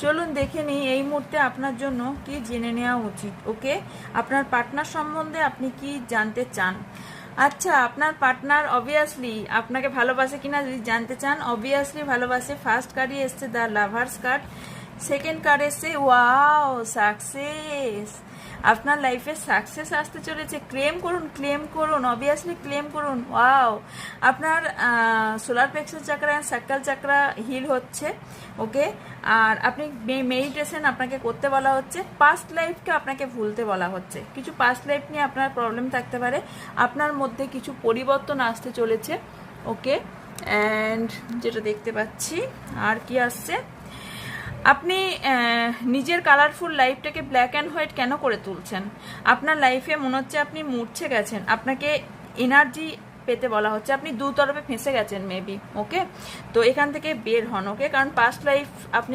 চলুন দেখে নিই এই মুহূর্তে আপনার জন্য কি জেনে নেওয়া উচিত। ওকে, আপনার পার্টনার সম্বন্ধে আপনি কি জানতে চান? আচ্ছা, আপনার পার্টনার অবভিয়াসলি আপনাকে ভালোবাসে কিনা যদি জানতে চান, অবভিয়াসলি ভালোবাসে। ফার্স্ট কার্ডই এসছে the lovers card, second card এসছে ওয়াও সাকসেস। আপনার লাইফে সাকসেস আসতে চলেছে। ক্লেম করুন, ক্লেম করুন, অবভিয়াসলি ক্লেম করুন। ওয়াও, আপনার সোলার প্লেক্সাস চাকরা, সার্কেল চাকরা হিল হচ্ছে। ওকে, আর আপনি মেডিটেশন আপনাকে করতে বলা হচ্ছে। পাস্ট লাইফকে আপনাকে ভুলতে বলা হচ্ছে। কিছু পাস্ট লাইফ নিয়ে আপনার প্রবলেম থাকতে পারে, আপনার মধ্যে কিছু পরিবর্তন আসতে চলেছে। ওকে, অ্যান্ড যেটা দেখতে পাচ্ছি আর কি আসছে, আপনি নিজের কালারফুল লাইফটাকে ব্ল্যাক অ্যান্ড হোয়াইট কেন করে তুলছেন? আপনার লাইফে মনে হচ্ছে আপনি মূর্ছে গেছেন, আপনাকে এনার্জি পেতে বলা হচ্ছে। আপনি দু তরফে ফেঁসে গেছেন মেবি। ওকে, তো এখান থেকে বের হন। ওকে, কারণ পাস্ট লাইফ আপনি